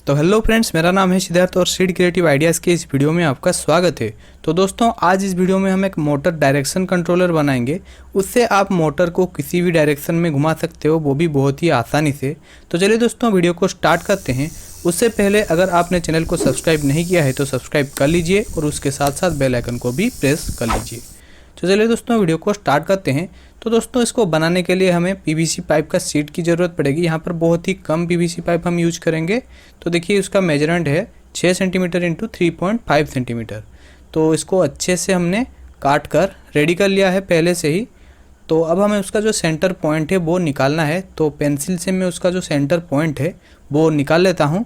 तो hello friends, मेरा नाम है सिद्धार्थ और सीड क्रिएटिव आइडियाज़ के इस वीडियो में आपका स्वागत है। तो दोस्तों, आज इस वीडियो में हम एक मोटर डायरेक्शन कंट्रोलर बनाएंगे। उससे आप मोटर को किसी भी डायरेक्शन में घुमा सकते हो, वो भी बहुत ही आसानी से। तो चलिए दोस्तों, वीडियो को स्टार्ट करते हैं। उससे पहले अगर आपने चैनल को सब्सक्राइब नहीं किया है तो सब्सक्राइब कर लीजिए और उसके साथ साथ बेल आइकन को भी प्रेस कर लीजिए। तो चलिए दोस्तों, वीडियो को स्टार्ट करते हैं। तो दोस्तों, इसको बनाने के लिए हमें पीवीसी पाइप का शीट की ज़रूरत पड़ेगी। यहाँ पर बहुत ही कम पीवीसी पाइप हम यूज करेंगे। तो देखिए, उसका मेजरमेंट है 6 सेंटीमीटर इंटू 3.5 सेंटीमीटर। तो इसको अच्छे से हमने काट कर रेडी कर लिया है पहले से ही। तो अब हमें उसका जो सेंटर पॉइंट है वो निकालना है। तो पेंसिल से मैं उसका जो सेंटर पॉइंट है वो निकाल लेता हूँ।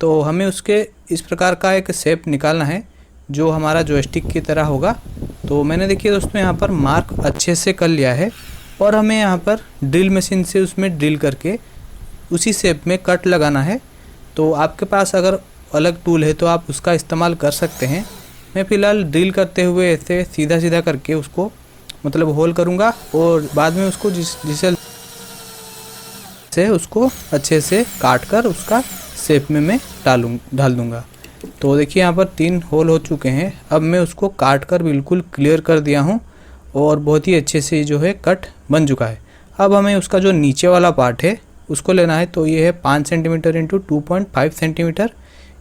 तो हमें उसके इस प्रकार का एक शेप निकालना है जो हमारा जॉयस्टिक की तरह होगा। तो मैंने देखिए दोस्तों, यहाँ पर मार्क अच्छे से कर लिया है और हमें यहाँ पर ड्रिल मशीन से उसमें ड्रिल करके उसी शेप में कट लगाना है। तो आपके पास अगर अलग टूल है तो आप उसका इस्तेमाल कर सकते हैं। मैं फ़िलहाल ड्रिल करते हुए ऐसे सीधा सीधा करके उसको मतलब होल करूँगा और बाद में उसको जिसे से उसको अच्छे से काट कर उसका शेप में मैं डाल दूँगा। तो देखिए, यहाँ पर 3 होल हो चुके हैं। अब मैं उसको काट कर बिल्कुल क्लियर कर दिया हूँ और बहुत ही अच्छे से जो है कट बन चुका है। अब हमें उसका जो नीचे वाला पार्ट है उसको लेना है। तो ये है 5 सेंटीमीटर इंटू 2.5 सेंटीमीटर,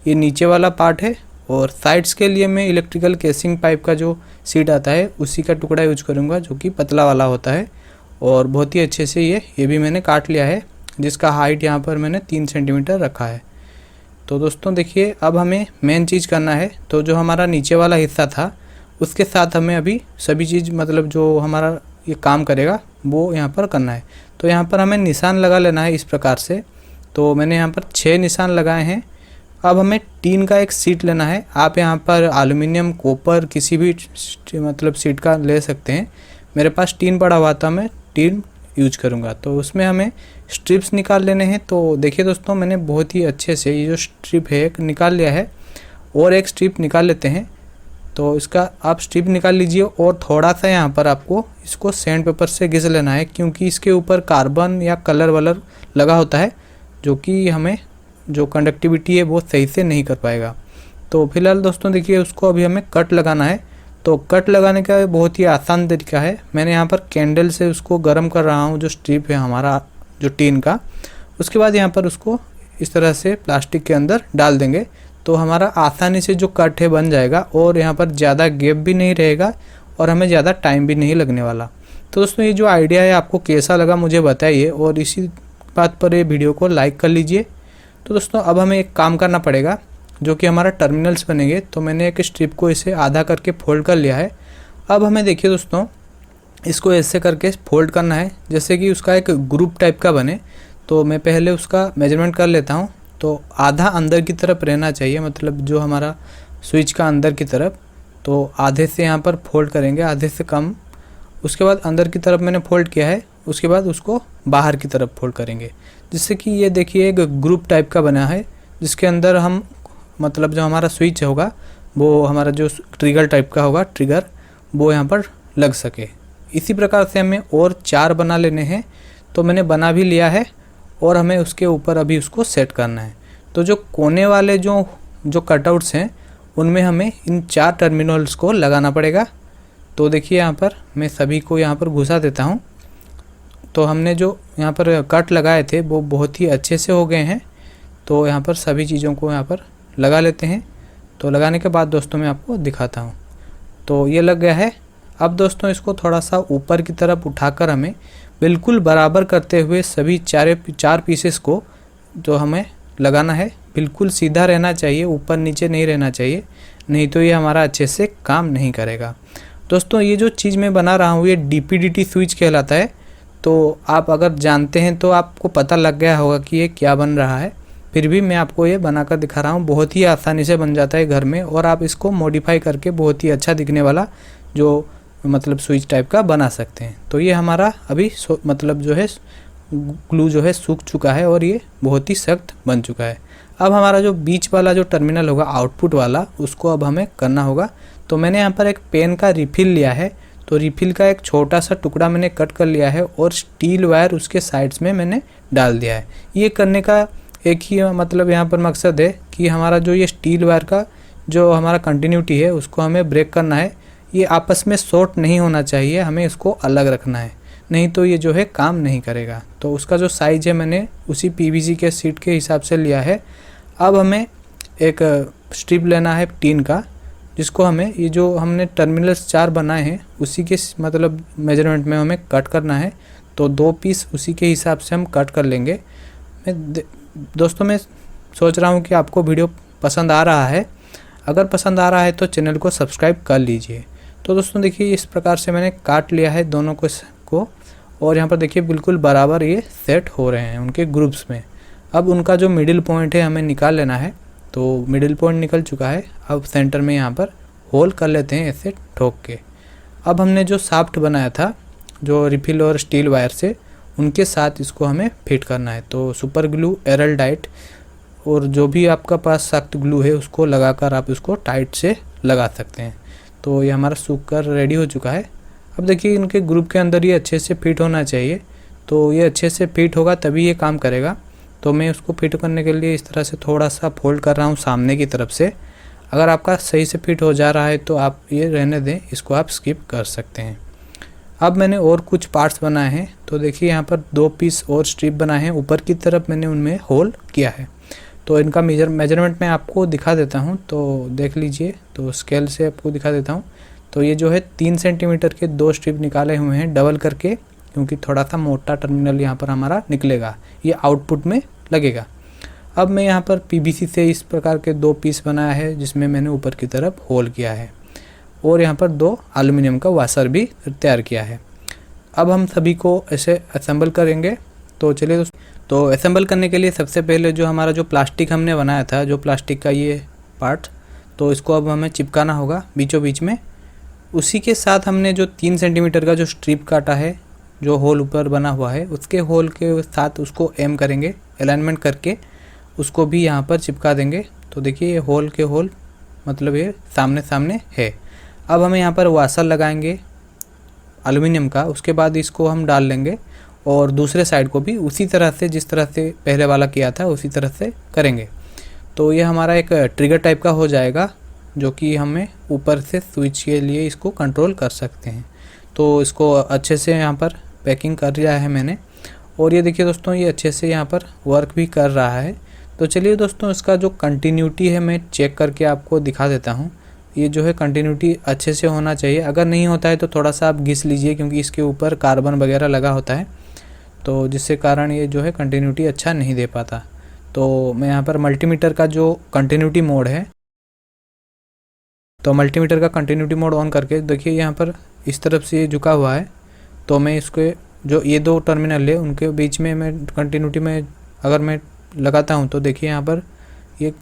ये नीचे वाला पार्ट है। और साइड्स के लिए मैं इलेक्ट्रिकल केसिंग पाइप का जो सीट आता है उसी का टुकड़ा यूज करूँगा, जो कि पतला वाला होता है। और बहुत ही अच्छे से ये भी मैंने काट लिया है, जिसका हाइट यहाँ पर मैंने 3 सेंटीमीटर रखा है। तो दोस्तों देखिए, अब हमें मेन चीज़ करना है। तो जो हमारा नीचे वाला हिस्सा था उसके साथ हमें अभी सभी चीज़ मतलब जो हमारा ये काम करेगा वो यहाँ पर करना है। तो यहाँ पर हमें निशान लगा लेना है इस प्रकार से। तो मैंने यहाँ पर 6 निशान लगाए हैं। अब हमें टीन का एक सीट लेना है। आप यहाँ पर एल्युमिनियम, कॉपर किसी भी मतलब सीट का ले सकते हैं। मेरे पास टीन पड़ा हुआ था, मैं टीन यूज करूँगा। तो उसमें हमें स्ट्रिप्स निकाल लेने हैं। तो देखिए दोस्तों, मैंने बहुत ही अच्छे से ये जो स्ट्रिप है निकाल लिया है और एक स्ट्रिप निकाल लेते हैं। तो इसका आप स्ट्रिप निकाल लीजिए और थोड़ा सा यहाँ पर आपको इसको सैंड पेपर से घिस लेना है, क्योंकि इसके ऊपर कार्बन या कलर वलर लगा होता है, जो कि हमें जो कंडक्टिविटी है वो सही से नहीं कर पाएगा। तो फिलहाल दोस्तों देखिए, उसको अभी हमें कट लगाना है। तो कट लगाने का बहुत ही आसान तरीका है। मैंने यहाँ पर कैंडल से उसको गर्म कर रहा हूँ, जो स्ट्रिप है हमारा जो टीन का। उसके बाद यहाँ पर उसको इस तरह से प्लास्टिक के अंदर डाल देंगे। तो हमारा आसानी से जो कट है बन जाएगा और यहाँ पर ज़्यादा गैप भी नहीं रहेगा और हमें ज़्यादा टाइम भी नहीं लगने वाला। तो दोस्तों, ये जो आइडिया है आपको कैसा लगा मुझे बताइए और इसी बात पर ये वीडियो को लाइक कर लीजिए। तो दोस्तों, अब हमें एक काम करना पड़ेगा, जो कि हमारा टर्मिनल्स बनेंगे। तो मैंने एक स्ट्रिप को इसे आधा करके फोल्ड कर लिया है। अब हमें देखिए दोस्तों, इसको ऐसे करके फोल्ड करना है जैसे कि उसका एक ग्रुप टाइप का बने। तो मैं पहले उसका मेजरमेंट कर लेता हूँ। तो आधा अंदर की तरफ रहना चाहिए, मतलब जो हमारा स्विच का अंदर की तरफ। तो आधे से यहाँ पर फोल्ड करेंगे, आधे से कम। उसके बाद अंदर की तरफ मैंने फोल्ड किया है, उसके बाद उसको बाहर की तरफ फोल्ड करेंगे, जिससे कि ये देखिए एक ग्रुप टाइप का बना है, जिसके अंदर हम मतलब जो हमारा स्विच होगा वो हमारा जो ट्रिगर टाइप का होगा, ट्रिगर वो यहाँ पर लग सके। इसी प्रकार से हमें और 4 बना लेने हैं। तो मैंने बना भी लिया है और हमें उसके ऊपर अभी उसको सेट करना है। तो जो कोने वाले जो कटआउट्स हैं उनमें हमें इन 4 टर्मिनल्स को लगाना पड़ेगा। तो देखिए, यहाँ पर मैं सभी को यहाँ पर घुसा देता हूँ। तो हमने जो यहाँ पर कट लगाए थे वो बहुत ही अच्छे से हो गए हैं। तो यहाँ पर सभी चीज़ों को यहाँ पर लगा लेते हैं। तो लगाने के बाद दोस्तों मैं आपको दिखाता हूँ। तो ये लग गया है। अब दोस्तों, इसको थोड़ा सा ऊपर की तरफ उठाकर हमें बिल्कुल बराबर करते हुए सभी 4 पीसेस को जो हमें लगाना है, बिल्कुल सीधा रहना चाहिए, ऊपर नीचे नहीं रहना चाहिए, नहीं तो ये हमारा अच्छे से काम नहीं करेगा। दोस्तों, ये जो चीज़ मैं बना रहा हूँ ये DPDT स्विच कहलाता है। तो आप अगर जानते हैं तो आपको पता लग गया होगा कि ये क्या बन रहा है। फिर भी मैं आपको ये बनाकर दिखा रहा हूँ। बहुत ही आसानी से बन जाता है घर में और आप इसको मॉडिफाई करके बहुत ही अच्छा दिखने वाला जो मतलब स्विच टाइप का बना सकते हैं। तो ये हमारा अभी मतलब जो है ग्लू जो है सूख चुका है और ये बहुत ही सख्त बन चुका है। अब हमारा जो बीच वाला जो टर्मिनल होगा आउटपुट वाला, उसको अब हमें करना होगा। तो मैंने यहाँ पर एक पेन का रिफिल लिया है। तो रिफिल का एक छोटा सा टुकड़ा मैंने कट कर लिया है और स्टील वायर उसके साइड्स में मैंने डाल दिया है। ये करने का एक ही मतलब यहाँ पर मकसद है कि हमारा जो ये स्टील वायर का जो हमारा कंटिन्यूटी है उसको हमें ब्रेक करना है। ये आपस में शॉर्ट नहीं होना चाहिए, हमें इसको अलग रखना है, नहीं तो ये जो है काम नहीं करेगा। तो उसका जो साइज़ है मैंने उसी पीवीसी के शीट के हिसाब से लिया है। अब हमें एक स्ट्रिप लेना है टीन का, जिसको हमें ये जो हमने टर्मिनल्स 4 बनाए हैं उसी के मतलब मेजरमेंट में हमें कट करना है। तो 2 पीस उसी के हिसाब से हम कट कर लेंगे। दोस्तों मैं सोच रहा हूँ कि आपको वीडियो पसंद आ रहा है, अगर पसंद आ रहा है तो चैनल को सब्सक्राइब कर लीजिए। तो दोस्तों देखिए इस प्रकार से मैंने काट लिया है दोनों को और यहाँ पर देखिए बिल्कुल बराबर ये सेट हो रहे हैं उनके ग्रुप्स में। अब उनका जो मिडिल पॉइंट है हमें निकाल लेना है। तो मिडिल पॉइंट निकल चुका है। अब सेंटर में यहाँ पर होल कर लेते हैं ऐसे ठोक के। अब हमने जो शाफ्ट बनाया था जो रिफिल और स्टील वायर से, उनके साथ इसको हमें फिट करना है। तो सुपर ग्लू, एरल डाइट और जो भी आपका पास सख्त ग्लू है उसको लगाकर आप इसको टाइट से लगा सकते हैं। तो ये हमारा सूख कर रेडी हो चुका है। अब देखिए इनके ग्रुप के अंदर ये अच्छे से फिट होना चाहिए। तो ये अच्छे से फिट होगा तभी ये काम करेगा। तो मैं उसको फिट करने के लिए इस तरह से थोड़ा सा फोल्ड कर रहा हूँ सामने की तरफ से। अगर आपका सही से फिट हो जा रहा है तो आप ये रहने दें, इसको आप स्किप कर सकते हैं। अब मैंने और कुछ पार्ट्स बनाए हैं। तो देखिए यहाँ पर 2 पीस और स्ट्रिप बनाए हैं, ऊपर की तरफ मैंने उनमें होल किया है। तो इनका मेजरमेंट मैं आपको दिखा देता हूँ, तो देख लीजिए। तो स्केल से आपको दिखा देता हूँ। तो ये जो है 3 सेंटीमीटर के 2 स्ट्रिप निकाले हुए हैं डबल करके, क्योंकि थोड़ा सा मोटा टर्मिनल यहाँ पर हमारा निकलेगा, ये आउटपुट में लगेगा। अब मैं यहाँ पर पीवीसी से इस प्रकार के 2 पीस बनाया है जिसमें मैंने ऊपर की तरफ होल किया है और यहाँ पर 2 एल्युमिनियम का वाशर भी तैयार किया है। अब हम सभी को ऐसे असेंबल करेंगे। तो चलिए दोस्तों, तो असेंबल करने के लिए सबसे पहले जो हमारा जो प्लास्टिक हमने बनाया था, जो प्लास्टिक का ये पार्ट, तो इसको अब हमें चिपकाना होगा बीचों बीच में। उसी के साथ हमने जो 3 सेंटीमीटर का जो स्ट्रिप काटा है, जो होल ऊपर बना हुआ है, उसके होल के साथ उसको एम करेंगे, अलाइनमेंट करके उसको भी यहाँ पर चिपका देंगे। तो देखिए ये होल के होल मतलब ये सामने सामने है। अब हमें यहाँ पर वाशर लगाएंगे एल्युमिनियम का, उसके बाद इसको हम डाल लेंगे और दूसरे साइड को भी उसी तरह से जिस तरह से पहले वाला किया था उसी तरह से करेंगे। तो ये हमारा एक ट्रिगर टाइप का हो जाएगा, जो कि हमें ऊपर से स्विच के लिए इसको कंट्रोल कर सकते हैं। तो इसको अच्छे से यहाँ पर पैकिंग कर लिया है मैंने और ये देखिए दोस्तों ये अच्छे से यहाँ पर वर्क भी कर रहा है। तो चलिए दोस्तों इसका जो कंटिन्यूटी है मैं चेक करके आपको दिखा देता हूँ। ये जो है कंटिन्यूटी अच्छे से होना चाहिए, अगर नहीं होता है तो थोड़ा सा आप घिस लीजिए, क्योंकि इसके ऊपर कार्बन वगैरह लगा होता है, तो जिससे कारण ये जो है कंटिन्यूटी अच्छा नहीं दे पाता। तो मैं यहाँ पर मल्टीमीटर का जो कंटिन्यूटी मोड है, तो मल्टीमीटर का कंटिन्यूटी मोड ऑन करके देखिए यहाँ पर इस तरफ से ये झुका हुआ है। तो मैं इसके जो ये 2 टर्मिनल है उनके बीच में मैं कंटिन्यूटी में अगर मैं लगाता हूँ तो देखिए यहाँ पर ये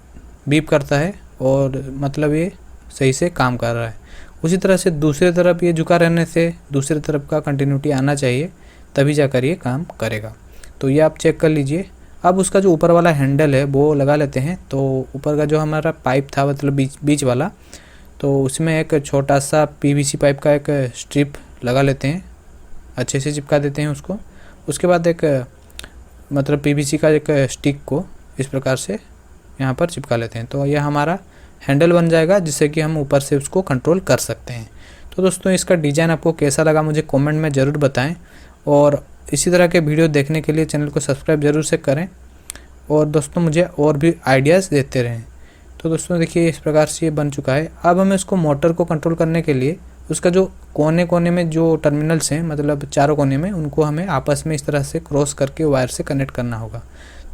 बीप करता है और मतलब ये सही से काम कर रहा है। उसी तरह से दूसरी तरफ ये झुका रहने से दूसरी तरफ का कंटिन्यूटी आना चाहिए, तभी जाकर ये काम करेगा। तो ये आप चेक कर लीजिए। अब उसका जो ऊपर वाला हैंडल है वो लगा लेते हैं। तो ऊपर का जो हमारा पाइप था मतलब बीच वाला, तो उसमें एक छोटा सा पीवीसी पाइप का एक स्ट्रिप लगा लेते हैं, अच्छे से चिपका देते हैं उसको। उसके बाद एक मतलब पीवीसी का एक स्टिक को इस प्रकार से यहाँ पर चिपका लेते हैं। तो यह हमारा हैंडल बन जाएगा, जिससे कि हम ऊपर से उसको कंट्रोल कर सकते हैं। तो दोस्तों इसका डिज़ाइन आपको कैसा लगा मुझे कमेंट में ज़रूर बताएं और इसी तरह के वीडियो देखने के लिए चैनल को सब्सक्राइब ज़रूर से करें और दोस्तों मुझे और भी आइडियाज़ देते रहें। तो दोस्तों देखिए इस प्रकार से ये बन चुका है। अब हमें इसको मोटर को कंट्रोल करने के लिए उसका जो कोने कोने में जो टर्मिनल्स हैं मतलब चारों कोने में, उनको हमें आपस में इस तरह से क्रॉस करके वायर से कनेक्ट करना होगा।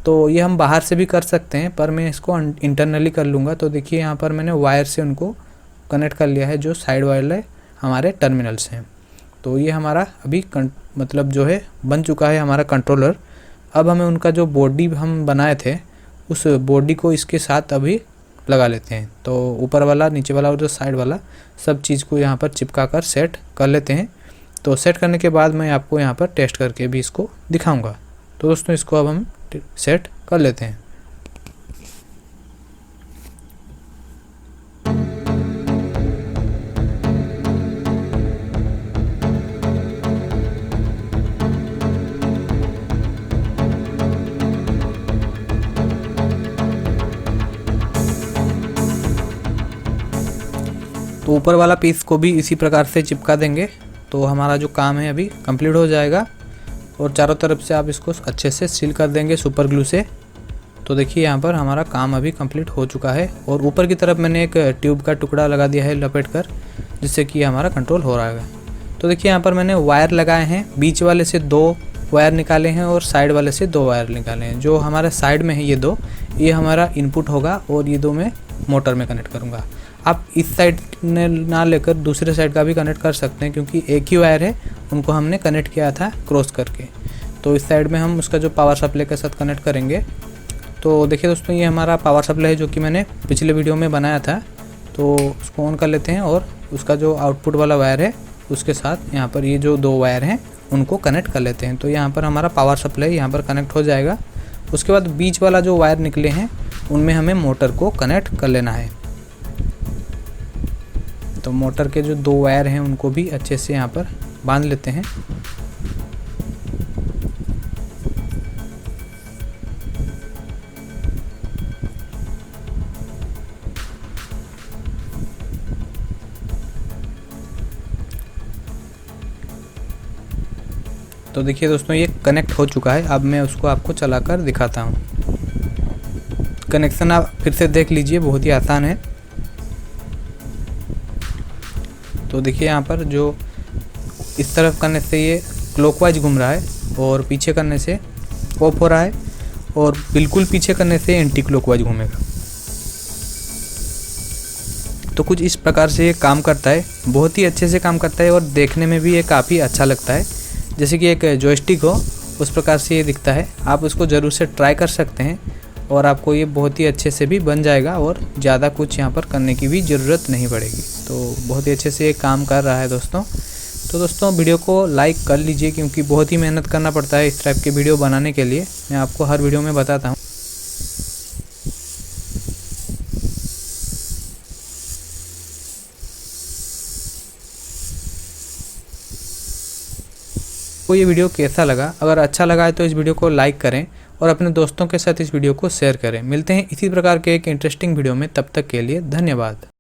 तो ये हम बाहर से भी कर सकते हैं, पर मैं इसको इंटरनली कर लूँगा। तो देखिए यहाँ पर मैंने वायर से उनको कनेक्ट कर लिया है, जो साइड वाले हमारे टर्मिनल्स हैं। तो ये हमारा अभी मतलब जो है बन चुका है हमारा कंट्रोलर। अब हमें उनका जो बॉडी हम बनाए थे उस बॉडी को इसके साथ अभी लगा लेते हैं। तो ऊपर वाला, नीचे वाला और जो साइड वाला सब चीज़ को यहाँ पर चिपका कर सेट कर लेते हैं। तो सेट करने के बाद मैं आपको यहाँ पर टेस्ट करके भी इसको दिखाऊंगा। तो दोस्तों इसको अब हम सेट कर लेते हैं। तो ऊपर वाला पीस को भी इसी प्रकार से चिपका देंगे तो हमारा जो काम है अभी कंप्लीट हो जाएगा। और चारों तरफ से आप इसको अच्छे से सील कर देंगे सुपर ग्लू से। तो देखिए यहाँ पर हमारा काम अभी कंप्लीट हो चुका है। और ऊपर की तरफ मैंने एक ट्यूब का टुकड़ा लगा दिया है लपेट कर, जिससे कि हमारा कंट्रोल हो रहा है। तो देखिए यहाँ पर मैंने वायर लगाए हैं, बीच वाले से 2 वायर निकाले हैं और साइड वाले से 2 वायर निकाले हैं। जो हमारे साइड में है ये 2, ये हमारा इनपुट होगा और ये 2 मैं मोटर में कनेक्ट करूँगा। आप इस साइड ने ना लेकर दूसरे साइड का भी कनेक्ट कर सकते हैं, क्योंकि एक ही वायर है, उनको हमने कनेक्ट किया था क्रॉस करके। तो इस साइड में हम उसका जो पावर सप्लाई के साथ कनेक्ट करेंगे। तो देखिए दोस्तों, ये हमारा पावर सप्लाई है जो कि मैंने पिछले वीडियो में बनाया था। तो उसको ऑन कर लेते हैं और उसका जो आउटपुट वाला वायर है उसके साथ यहाँ पर ये जो 2 वायर हैं उनको कनेक्ट कर लेते हैं। तो यहाँ पर हमारा पावर सप्लाई यहाँ पर कनेक्ट हो जाएगा। उसके बाद बीच वाला जो वायर निकले हैं उनमें हमें मोटर को कनेक्ट कर लेना है। तो मोटर के जो 2 वायर हैं उनको भी अच्छे से यहाँ पर बांध लेते हैं। तो देखिए दोस्तों, ये कनेक्ट हो चुका है। अब मैं उसको आपको चलाकर दिखाता हूँ। कनेक्शन आप फिर से देख लीजिए, बहुत ही आसान है। तो देखिए यहाँ पर जो इस तरफ करने से ये क्लॉकवाइज घूम रहा है और पीछे करने से ऑफ हो रहा है, और बिल्कुल पीछे करने से एंटी क्लॉकवाइज घूमेगा। तो कुछ इस प्रकार से ये काम करता है, बहुत ही अच्छे से काम करता है और देखने में भी ये काफ़ी अच्छा लगता है। जैसे कि एक जॉयस्टिक हो उस प्रकार से ये दिखता है। आप उसको ज़रूर से ट्राई कर सकते हैं और आपको ये बहुत ही अच्छे से भी बन जाएगा और ज़्यादा कुछ यहाँ पर करने की भी ज़रूरत नहीं पड़ेगी। तो बहुत ही अच्छे से ये काम कर रहा है दोस्तों। तो दोस्तों, वीडियो को लाइक कर लीजिए, क्योंकि बहुत ही मेहनत करना पड़ता है इस टाइप के वीडियो बनाने के लिए। मैं आपको हर वीडियो में बताता हूँ। को ये वीडियो कैसा लगा? अगर अच्छा लगा है तो इस वीडियो को लाइक करें और अपने दोस्तों के साथ इस वीडियो को शेयर करें। मिलते हैं इसी प्रकार के एक इंटरेस्टिंग वीडियो में, तब तक के लिए धन्यवाद।